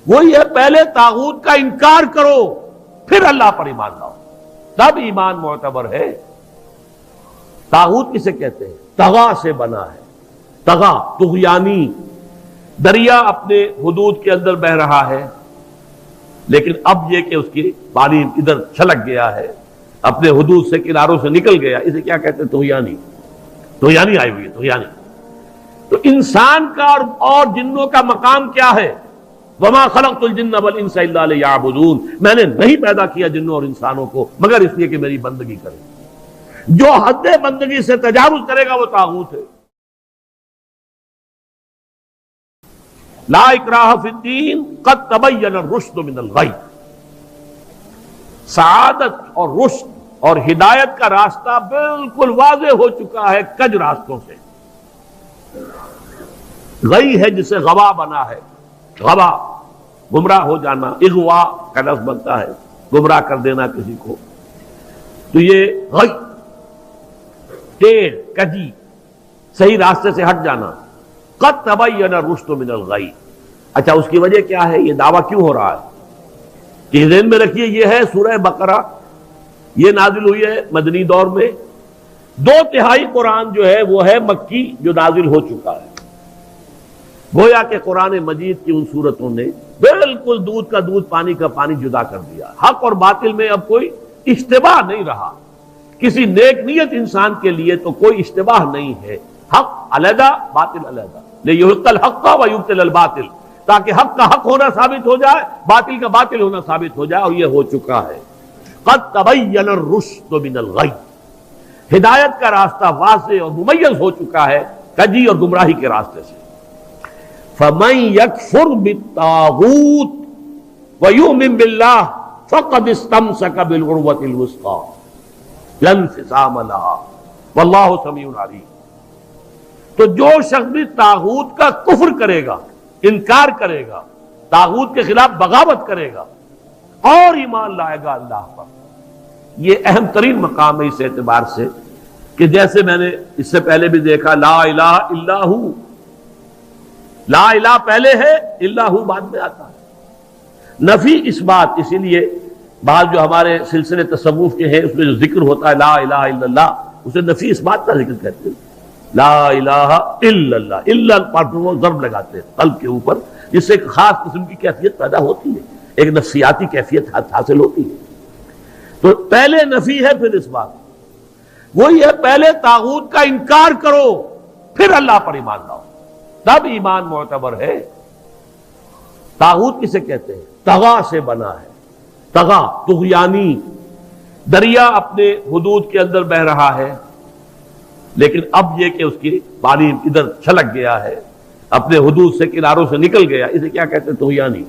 وہی ہے پہلے طاغوت کا انکار کرو پھر اللہ پر ایمان لاؤ، تب ایمان معتبر ہے۔ طاغوت کسے کہتے ہیں؟ طغا سے بنا ہے، طغا طغیانی، دریا اپنے حدود کے اندر بہ رہا ہے لیکن اب یہ کہ اس کی پانی ادھر چھلک گیا ہے، اپنے حدود سے کناروں سے نکل گیا، اسے کیا کہتے ہیں؟ طغیانی، طغیانی آئی ہوئی ہے، طغیانی۔ تو انسان کا اور جنوں کا مقام کیا ہے؟ وما خلقت الجن والانس الا لیعبدون، میں نے نہیں پیدا کیا جنوں اور انسانوں کو مگر اس لیے کہ میری بندگی کریں۔ جو حد بندگی سے تجاوز کرے گا وہ طاغوت ہے۔ لا اکراہ فی الدین قد تبین الرشد من الغی، سعادت اور رشد اور ہدایت کا راستہ بالکل واضح ہو چکا ہے کج راستوں سے۔ غی ہے جسے غوا بنا ہے، غوا گمراہ ہو جانا، اغوا کا لفظ بنتا ہے گمراہ کر دینا کسی کو، تو یہ غی ٹیڑھ کجی صحیح راستے سے ہٹ جانا۔ قد تبین الرشد من الغی، اچھا اس کی وجہ کیا ہے؟ یہ دعویٰ کیوں ہو رہا ہے کہ ذہن میں رکھیے یہ ہے سورہ بقرہ، یہ نازل ہوئی ہے مدنی دور میں، 2/3 قرآن جو ہے وہ ہے مکی جو نازل ہو چکا ہے۔ گویا کہ قرآن مجید کی ان صورتوں نے بالکل دودھ کا دودھ پانی کا پانی جدا کر دیا، حق اور باطل میں اب کوئی اشتباہ نہیں رہا، کسی نیک نیت انسان کے لیے تو کوئی اشتباہ نہیں ہے، حق علیحدہ باطل علیحدہ، لیحق الحق ویبطل الباطل، تاکہ حق کا حق ہونا ثابت ہو جائے، باطل کا باطل ہونا ثابت ہو جائے، اور یہ ہو چکا ہے۔ قد تبین الرشد من الغی، ہدایت کا راستہ واضح اور ممیز ہو چکا ہے کجی اور گمراہی کے راستے سے۔ فمن یکفر بالطاغوت ویؤمن باللہ فقد استمسک بالعروۃ الوثقی لا انفصام لها واللہ سمیع علیم۔ تو جو شخص بھی طاغوت کا کفر کرے گا، انکار کرے گا، طاغوت کے خلاف بغاوت کرے گا اور ایمان لائے گا اللہ پر، یہ اہم ترین مقام ہے اس اعتبار سے کہ جیسے میں نے اس سے پہلے بھی دیکھا لا الہ الا ہو، لا الہ پہلے ہے، الا ہو بعد میں آتا ہے، نفی اس بات، اسی لیے بعض جو ہمارے سلسلے تصوف کے ہیں اس میں جو ذکر ہوتا ہے لا الہ الا اللہ، اسے نفی اس بات کا ذکر کہتے ہیں، لا الہ الا اللہ، الا پر وہ ضرب لگاتے ہیں قلب کے اوپر، جس سے ایک خاص قسم کی کیفیت پیدا ہوتی ہے، ایک نفسیاتی کیفیت حاصل ہوتی ہے۔ تو پہلے نفی ہے پھر اس بات، وہی ہے پہلے طاغوت کا انکار کرو پھر اللہ پر ایمان لاؤ، تب ایمان معتبر ہے۔ طاغوت کسے کہتے ہیں؟ طغا سے بنا ہے، طغا طغیانی، دریا اپنے حدود کے اندر بہ رہا ہے لیکن اب یہ کہ اس کی پانی ادھر چھلک گیا ہے، اپنے حدود سے کناروں سے نکل گیا، اسے کیا کہتے ہیں؟ طغیانی،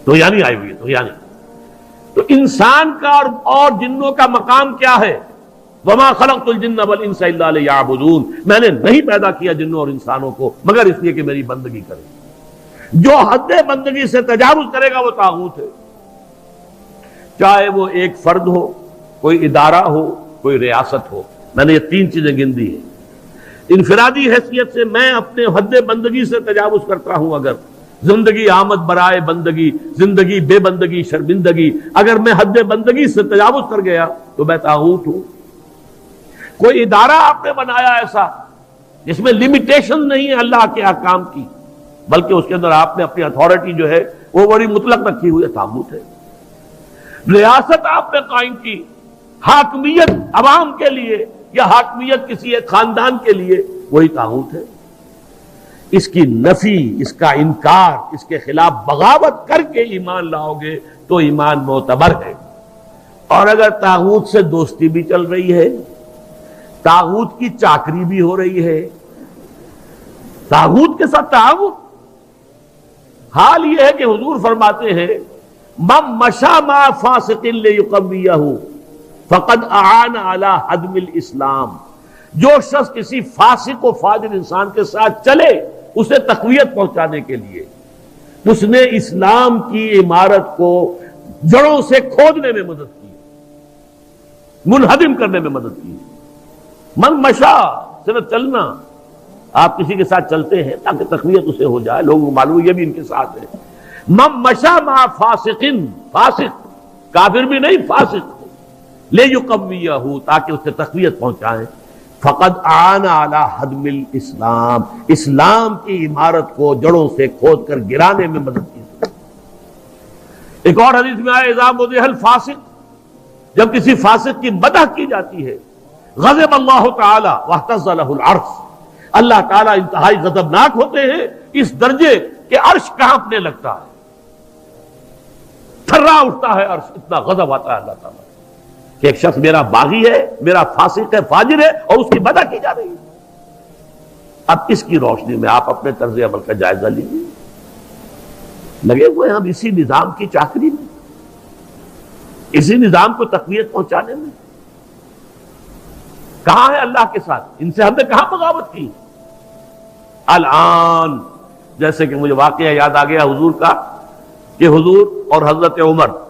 طغیانی آئی ہوئی ہے، طغیانی۔ تو انسان کا اور جنوں کا مقام کیا ہے؟ وما خلقت الجن والانس الا لیعبدون، میں نے نہیں پیدا کیا جنوں اور انسانوں کو مگر اس لیے کہ میری بندگی کریں۔ جو حد بندگی سے تجاوز کرے گا وہ طاغوت ہے، چاہے وہ ایک فرد ہو، کوئی ادارہ ہو، کوئی ریاست ہو۔ میں نے یہ 3 چیزیں گن دی ہیں۔ انفرادی حیثیت سے میں اپنے حد بندگی سے تجاوز کرتا ہوں، اگر زندگی آمد برائے بندگی، زندگی بے بندگی شرمندگی، اگر میں حد بندگی سے تجاوز کر گیا تو میں طاغوت ہوں۔ کوئی ادارہ آپ نے بنایا ایسا جس میں لمیٹیشن نہیں ہے اللہ کے احکام کی، بلکہ اس کے اندر آپ نے اپنی اتھارٹی جو ہے وہ بڑی مطلق رکھی ہوئی ہے، طاغوت ہے۔ ریاست آپ نے قائم کی، حاکمیت عوام کے لیے یا حاکمیت کسی ایک خاندان کے لیے، وہی طاغوت ہے۔ اس کی نفی، اس کا انکار، اس کے خلاف بغاوت کر کے ایمان لاؤ گے تو ایمان معتبر ہے۔ اور اگر طاغوت سے دوستی بھی چل رہی ہے، طاغوت کی چاکری بھی ہو رہی ہے، طاغوت کے ساتھ تعاون، حال یہ ہے کہ حضور فرماتے ہیں من مشى مع فاسق ليقويه فقد اعان على هدم الاسلام، جو شخص کسی فاسق و فاجر انسان کے ساتھ چلے اسے تقویت پہنچانے کے لیے، اس نے اسلام کی عمارت کو جڑوں سے کھودنے میں مدد کی، منہدم کرنے میں مدد کی۔ من مشا صرف چلنا، آپ کسی کے ساتھ چلتے ہیں تاکہ تقویت اسے ہو جائے، لوگوں کو معلوم یہ بھی ان کے ساتھ ہے، من مشا مع فاسقن، فاسق کافر بھی نہیں، فاسق لیقویہ، تاکہ اس سے تقویت پہنچائیں، فقد آن علی ہدم الاسلام، اسلام کی عمارت کو جڑوں سے کھود کر گرانے میں مدد کی۔ ایک اور حدیث میں آیا اذا مدح الفاسق، جب کسی فاسق کی مدح کی جاتی ہے، غضب اللہ تعالی واہتز لہ العرش، اللہ تعالیٰ انتہائی غضبناک ہوتے ہیں اس درجے کہ عرش کانپنے لگتا ہے، تھرا اٹھتا ہے عرش، اتنا غضب آتا ہے اللہ تعالیٰ کہ ایک شخص میرا باغی ہے، میرا فاسق ہے، فاجر ہے، اور اس کی مدح کی جا رہی ہے۔ اب اس کی روشنی میں آپ اپنے طرز عمل کا جائزہ لیجیے۔ لگے ہوئے ہم اسی نظام کی چاکری میں، اسی نظام کو تقویت پہنچانے میں۔ کہاں ہے اللہ کے ساتھ؟ ان سے ہم نے کہاں بغاوت کی؟ الآن جیسے کہ مجھے واقعہ یاد آ گیا حضور کا، کہ حضور اور حضرت عمر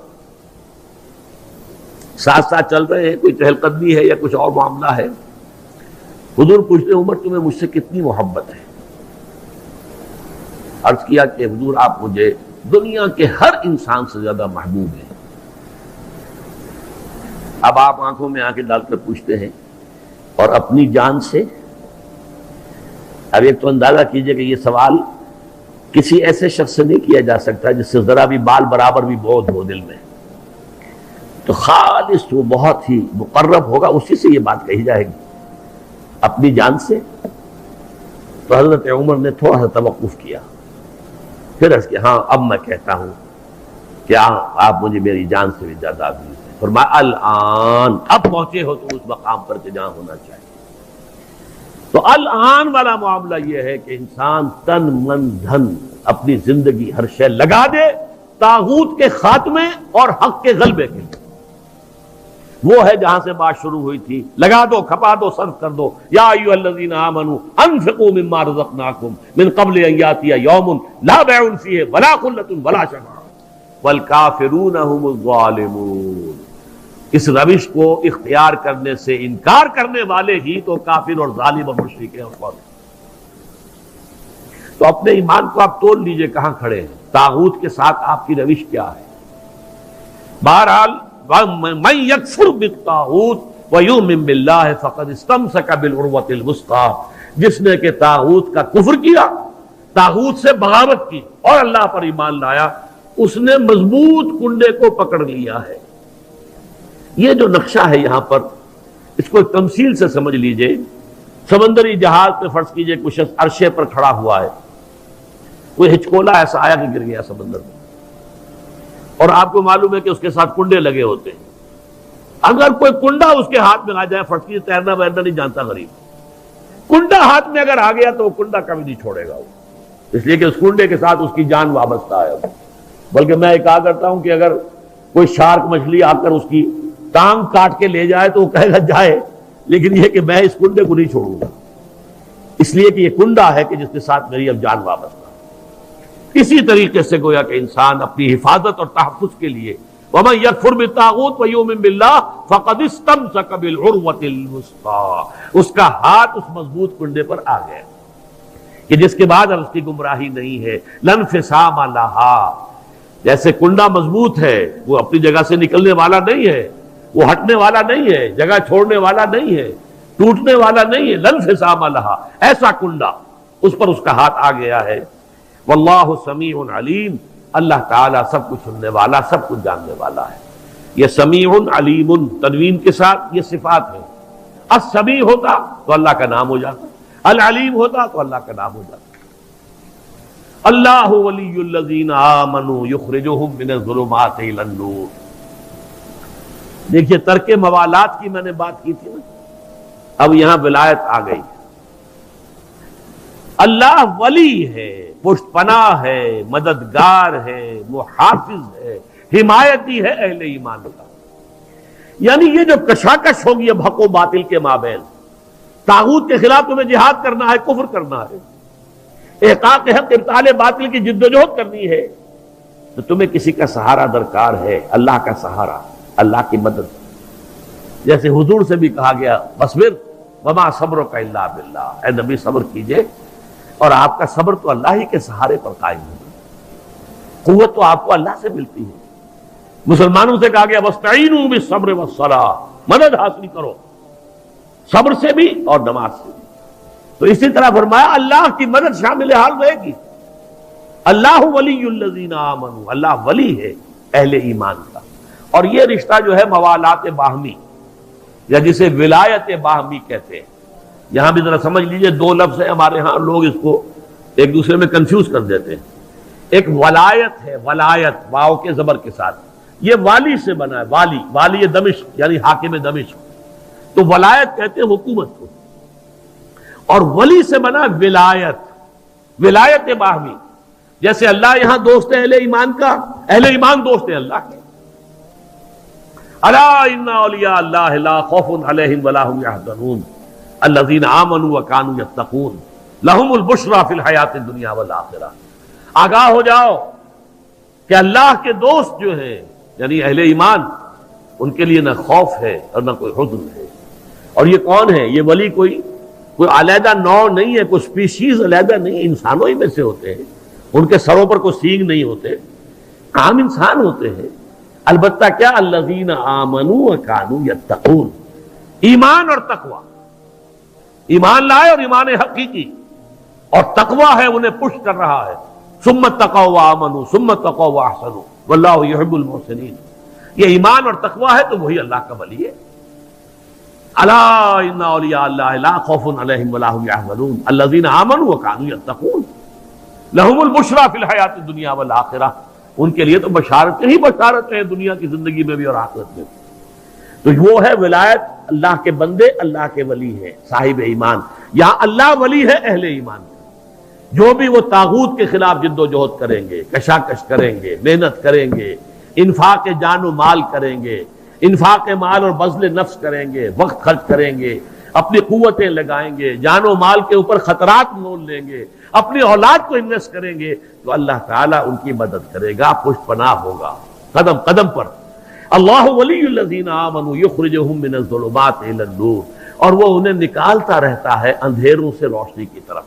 ساتھ ساتھ چل رہے ہیں، کوئی چہل قدمی ہے یا کچھ اور معاملہ ہے۔ حضور پوچھتے عمر تمہیں مجھ سے کتنی محبت ہے؟ عرض کیا کہ حضور آپ مجھے دنیا کے ہر انسان سے زیادہ محبوب ہیں۔ اب آپ آنکھوں میں آنکھیں ڈال کر پوچھتے ہیں اور اپنی جان سے؟ اب ایک تو اندازہ کیجئے کہ یہ سوال کسی ایسے شخص سے نہیں کیا جا سکتا جس سے ذرا بھی بال برابر بھی بودھ ہو دل میں، تو خالص وہ بہت ہی مقرب ہوگا، اسی سے یہ بات کہی جائے گی۔ اپنی جان سے؟ تو حضرت عمر نے تھوڑا سا توقف کیا، پھر عرض کیا ہاں اب میں کہتا ہوں کہ آپ مجھے میری جان سے بھی زیادہ عزیز ہیں۔ فرمایا الآن، اب پہنچے ہو تم اس مقام پر کہ جہاں ہونا چاہیے۔ تو الآن والا معاملہ یہ ہے کہ انسان تن من دھن اپنی زندگی ہر شے لگا دے طاغوت کے خاتمے اور حق کے غلبے کے لیے۔ وہ ہے جہاں سے بات شروع ہوئی تھی، لگا دو، کھپا دو، صرف کر دو۔ یا ایھا الذین آمنوا انفقوا مما رزقناکم من قبل ان یاتی یوم لا بیع فیہ ولا خلۃ ولا شفاعۃ والکافرون هم الظالمون۔ اس روش کو اختیار کرنے سے انکار کرنے والے ہی تو کافر اور ظالم اور مشرک ہیں۔ تو اپنے ایمان کو آپ تول لیجئے کہاں کھڑے ہیں، طاغوت کے ساتھ آپ کی روش کیا ہے۔ بہرحال من یکفر بالطاغوت ویؤمن باللہ فقد استمسک بالعروۃ الوثقی، جس نے کہ طاغوت کا کفر کیا، طاغوت سے بغاوت کی اور اللہ پر ایمان لایا، اس نے مضبوط کنڈے کو پکڑ لیا ہے۔ یہ جو نقشہ ہے یہاں پر، اس کو تمثیل سے سمجھ لیجئے۔ سمندری جہاز پہ فرض کیجئے کچھ شخص عرشے پر کھڑا ہوا ہے، کوئی ہچکولا ایسا آیا کہ گر گیا سمندر میں، اور آپ کو معلوم ہے کہ اس کے ساتھ کنڈے لگے ہوتے ہیں۔ اگر کوئی کنڈا اس کے ہاتھ میں آ جائے، فرض کیجئے تیرنا ویرنا نہیں جانتا غریب، کنڈا ہاتھ میں اگر آ گیا تو وہ کنڈا کبھی نہیں چھوڑے گا وہ، اس لیے کہ اس کنڈے کے ساتھ اس کی جان وابستہ ہے۔ بلکہ میں کہا کرتا ہوں کہ اگر کوئی شارک مچھلی آ کر اس کی ٹانگ کاٹ کے لے جائے تو وہ کہے گا جائے، لیکن یہ کہ میں اس کنڈے کو نہیں چھوڑوں گا، اس لیے کہ یہ کنڈا ہے کہ جس کے ساتھ میری اب جان وابستہ ہے۔ اسی طریقے سے گویا کہ انسان اپنی حفاظت اور تحفظ کے لیے وَمَن يَكْفُرْ بِالطَّاغُوتِ وَيُؤْمِن بِاللَّهِ فَقَدِ اسْتَمْسَكَ بِالْعُرْوَةِ الْوُثْقَىٰ، اس کا ہاتھ اس مضبوط کنڈے پر آ گیا کہ جس کے بعد اس کی گمراہی نہیں ہے۔ لَا انفصام لَهَا، جیسے کنڈا مضبوط ہے، وہ اپنی جگہ سے نکلنے والا نہیں ہے، وہ ہٹنے والا نہیں ہے، جگہ چھوڑنے والا نہیں ہے، ٹوٹنے والا نہیں ہے۔ لَا انفصام لَهَا، ایسا کنڈا اس پر اس کا ہاتھ آ گیا ہے۔ واللہ سمیع علیم، اللہ تعالیٰ سب کچھ سننے والا، سب کچھ جاننے والا ہے۔ یہ سمیع علیم تنوین کے ساتھ یہ صفات ہے۔ السمیع ہوتا تو اللہ کا نام ہو جاتا، العلیم ہوتا تو اللہ کا نام ہو جاتا۔ اللہ ولی الذین آمنوا یخرجہم من الظلمات الی النور۔ دیکھیے ترک موالات کی میں نے بات کی تھی نا، اب یہاں ولایت آ گئی۔ اللہ ولی ہے، پشت پناہ ہے، مددگار ہے، محافظ ہے، حمایتی ہے اہل ایمان کا۔ یعنی یہ جو کشاکش ہوگی اب حق و باطل کے مابین، طاغوت کے خلاف تمہیں جہاد کرنا ہے، کفر کرنا ہے، احقاق حق ابطال باطل کی جدوجہد کرنی ہے، تو تمہیں کسی کا سہارا درکار ہے، اللہ کا سہارا، اللہ کی مدد۔ جیسے حضور سے بھی کہا گیا وَاصْبِرْ وَمَا صَبْرُكَ إِلَّا بِاللَّهِ، اے نبی صبر کیجئے اور آپ کا صبر تو اللہ ہی کے سہارے پر قائم ہے۔ قوت تو آپ کو اللہ سے ملتی ہے. مسلمانوں سے کہا گیا وَاسْتَعِينُوا بِالصَّبْرِ وَالصَّلَاةِ، مدد حاصل کرو صبر سے بھی اور نماز سے بھی. تو اسی طرح فرمایا اللہ کی مدد شامل حال رہے گی. اللہ ولی الذین آمنوا، اللہ ولی ہے اہل ایمان کا. اور یہ رشتہ جو ہے موالات باہمی یا جسے ولایت باہمی کہتے ہیں. یہاں بھی ذرا سمجھ لیجئے، دو لفظ ہیں ہمارے ہاں، لوگ اس کو ایک دوسرے میں کنفیوز کر دیتے ہیں. ایک ولایت ہے، ولایت واو کے زبر کے ساتھ، یہ والی سے بنا ہے. والی دمشق یعنی حاکم دمشق. تو ولایت کہتے ہیں حکومت کو، اور ولی سے بنا ولایت، ولایت باہمی. جیسے اللہ یہاں دوست ہے اہل ایمان کا، اہل ایمان دوست ہے اللہ کے. الا ان اولیاء اللہ لا خوف علیہم ولا هم يحزنون الذین آمنوا وكانوا يتقون لهم البشرى فی الحیات الدنیا والآخرہ. آگاہ ہو جاؤ کہ اللہ کے دوست جو ہیں یعنی اہل ایمان، ان کے لیے نہ خوف ہے اور نہ کوئی حزن ہے. اور یہ کون ہے؟ یہ ولی کوئی علیحدہ نوع نہیں ہے، کوئی سپیشیز علیحدہ نہیں، انسانوں ہی میں سے ہوتے ہیں. ان کے سروں پر کوئی سینگ نہیں ہوتے، عام انسان ہوتے ہیں. البتہ کیا؟ الذین آمنوا وکانوا یتقون، ایمان اور تقوی. ایمان لائے اور ایمان حقیقی، اور تقوی ہے انہیں پش کر رہا ہے. ثم اتقوا وآمنوا ثم اتقوا واحسنوا واللہ یحب المحسنین. یہ ایمان اور تقوی ہے تو وہی اللہ کا ولی ہے. الا ان اولیاء اللہ لا خوف علیہم ولا هم يحزنون الذین آمنوا وكانوا يتقون لهم البشرى فی الحیات الدنیا والآخرہ. ان کے لیے تو بشارتیں ہی بشارتیں ہیں دنیا کی زندگی میں بھی اور آخرت میں بھی. تو وہ ہے ولایت، اللہ کے بندے اللہ کے ولی ہیں صاحب ایمان. یہاں اللہ ولی ہے اہل ایمان. جو بھی وہ طاغوت کے خلاف جد و جہد کریں گے، کشاکش کریں گے، محنت کریں گے، انفاق جان و مال کریں گے، انفاق مال اور بذل نفس کریں گے، وقت خرچ کریں گے، اپنی قوتیں لگائیں گے، جان و مال کے اوپر خطرات مول لیں گے، اپنی اولاد کو انویسٹ کریں گے، تو اللہ تعالیٰ ان کی مدد کرے گا، پشت پناہ ہوگا قدم قدم پر. اللہ ولی الذین آمنوا یخرجہم من الظلمات الی النور، اور وہ انہیں نکالتا رہتا ہے اندھیروں سے روشنی کی طرف.